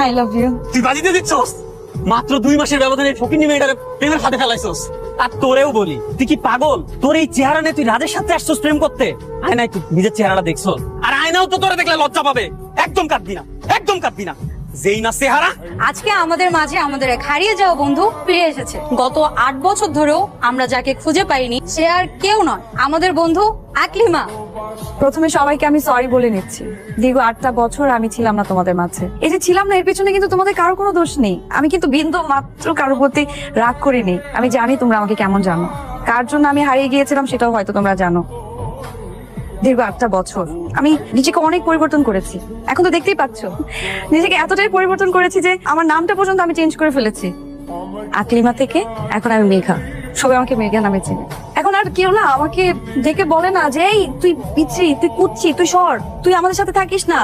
I love you. তুই বাজিতে দিচ্ছস? মাত্র 2 মাসের ব্যবধানে ফকিন্নি মেয়েটারে প্রেমের ফাঁদে ফেলাইছস। আর তোরেও বলি, তুই কি পাগল? তোর এই চেহারা নিয়ে তুই রাজের সাথে আসছস প্রেম করতে? আয়নায় তুই নিজের চেহারাটা দেখছস? আর আয়নাও তো তোরে দেখলে লজ্জা পাবে। একদম কাঁদবি না, একদম কাঁদবি না। যেই না চেহারা। আজকে আমাদের মাঝে আমাদের এক হারিয়ে যাওয়া বন্ধু ফিরে এসেছে। গত 8 বছর ধরেও আমরা যাকে খুঁজে পাইনি সে আর কেউ নয়, আমাদের বন্ধু আকলিমা। প্রথমে সবাইকে আমি সরি বলে নিচ্ছি। দীর্ঘ 8টা বছর আমি ছিলাম না তোমাদের মাঝে। এই যে ছিলাম না, এর পেছনে কিন্তু তোমাদের কারো কোনো দোষ নেই। আমি কিন্তু বিন্দু মাত্র কারোর প্রতি রাগ করিনি। আমি জানি তোমরা আমাকে কেমন জানো, কার জন্য আমি হারিয়ে গিয়েছিলাম সেটাও হয়তো তোমরা জানো। দীর্ঘ 8টা বছর আমি নিজেকে অনেক পরিবর্তন করেছি। এখন তো দেখতেই পাচ্ছ, নিজেকে এতটাই পরিবর্তন করেছি যে আমার নামটা পর্যন্ত আমি চেঞ্জ করে ফেলেছি। আকলিমা থেকে এখন আমি মেঘা। সবাই আমাকে মেঘা নামে চেনে। এখন আর কেউ না আমাকে দেখে বলে না যে এই তুই পিচ্ছি, তুই কুচ্ছি, তুই সর, তুই আমাদের সাথে থাকিস না।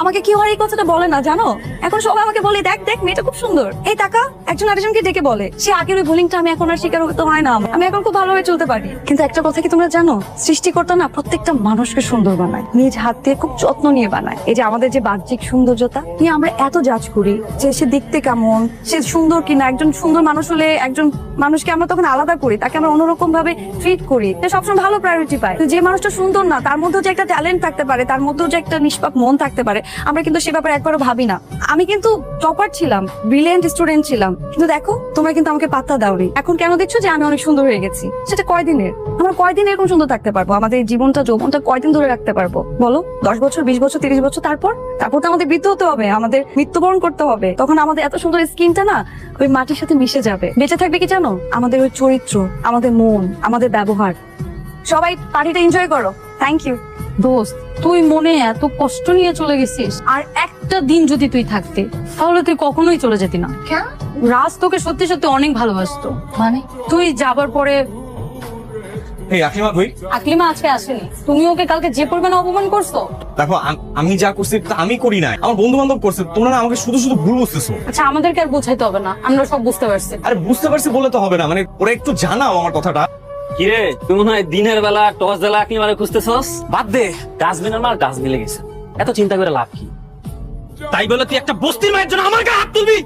আমাকে কেউ আর এই কথাটা বলে না, জানো। এখন সবাই আমাকে বলে দেখ দেখ মেয়েটা খুব সুন্দর, এই টাকা। একজন আরেকজনকে ডেকে বলে। সে আগের ওই বুলিংটা আমি এখন আর শিকার হতে হয় না। আমি এখন খুব ভালোভাবে চলতে পারি। কিন্তু একটা কথা কি তোমরা জানো, সৃষ্টিকর্তা না প্রত্যেকটা মানুষকে সুন্দর বানায়, নিজ হাত দিয়ে খুব যত্ন নিয়ে বানায়। এই যে আমাদের যে বাহ্যিক সৌন্দর্যতা নিয়ে আমরা এত জাজ করি যে সে দেখতে কেমন, সে সুন্দর কিনা। একজন সুন্দর মানুষ হলে একজন মানুষকে আমরা তখন আলাদা করি, তাকে আমরা অন্যরকম ভাবে ট্রিট করি, সবসময় ভালো প্রায়োরিটি পায়। তো যে মানুষটা সুন্দর না, তার মধ্যেও যে একটা ট্যালেন্ট থাকতে পারে, তার মধ্যেও যে একটা নিষ্পাপ মন থাকতে পারে, আমরা কিন্তু সে ব্যাপারে একবারও ভাবি না। আমি কিন্তু টপার ছিলাম, ব্রিলিয়েন্ট স্টুডেন্ট ছিলাম, কিন্তু দেখো তোমরা কিন্তু আমাকে পাত্তা দাওনি। এখন কেন দেখছো যে আমি অনেক সুন্দর হয়ে গেছি? সেটা কয়দিনের? আমরা কয়দিন এরকম সুন্দর থাকতে পারবো? আমাদের জীবনটা যৌবনটা কয়দিন ধরে রাখতে পারবো বলো? 10 বছর, 20 বছর, 30 বছর, তারপর তো আমাদের বৃদ্ধ হতে হবে, আমাদের মৃত্যুবরণ করতে হবে। তখন আমাদের এত সুন্দর স্কিনটা না ওই মাটির সাথে মিশে যাবে। বেঁচে থাকবে কি জানো? আমাদের ওই চরিত্র, আমাদের মন, আমাদের ব্যবহার। সবাই পার্টিটা এনজয় করো। Thank you. দোস্ত, তুই মনে এত কষ্ট নিয়ে চলে গেছিস, আর একটা দিন যদি তুই থাকতে তাহলে তুই কখনোই চলে যেতি না। কেন? রাজ তোকে সত্যি সত্যি অনেক ভালোবাসতো। মানে তুই যাবার পরে এই আকলিমা কই? আকলিমা আজকে আসেনি। তুমি ওকে কালকে যে পরিমাণে অপমান করছো। দেখো আমি যা করছি তা আমি করি নাই, আমার বন্ধু বান্ধব করছে। তোমরা না আমাকে শুধু শুধু ভুল বুঝতেছো। আচ্ছা, আমাদেরকে আর বোঝাইতে হবে না, আমরা সব বুঝতে পারছি। আরে বুঝতে পারছি বলে তো হবে না, মানে ওরা একটু জানাও আমার কথাটা। কিরে, তুই মনে হয় দিনের বেলা টস জ্বালা আকলিমারে খুঁজতেছস? বাদ দে, ডাস্টবিনের মাল ডাস্টবিনে গেছে। এত চিন্তা করে লাভ কি? তাই বলে তুই একটা বস্তির মায়ের জন্য আমার গায়ে হাত তুলবি?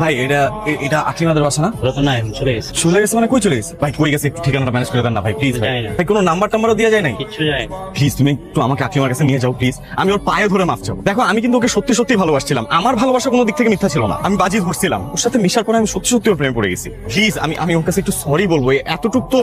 ভাই এটা আকলিমাদের বাসা না? নাই, চলে গেছে। চলে গেছে মানে কই চলে গেছে? ভাই কই গেছে একটু ঠিকানাটা ম্যানেজ করে দেন না ভাই, প্লিজ। জানি না। ভাই কোনো নাম্বার টাম্বারও দেওয়া যায় নাই? কিচ্ছু যায় না। প্লিজ তুমি একটু আমাকে আকলিমার কাছে নিয়ে যাও প্লিজ। আমি ওর পায়ে ধরে মাফ চাবো। দেখো আমি কিন্তু ওকে সত্যি সত্যি ভালোবাসছিলাম। আমার ভালোবাসা কোনো দিক থেকে মিথ্যা ছিল না। আমি বাজি ধরছিলাম। ওর সাথে মিশার পরে আমি সত্যি সত্যি ওর প্রেমে পড়ে গেছি। প্লিজ আমি ওর কাছে একটু সরি বলবো, এতটুক তো।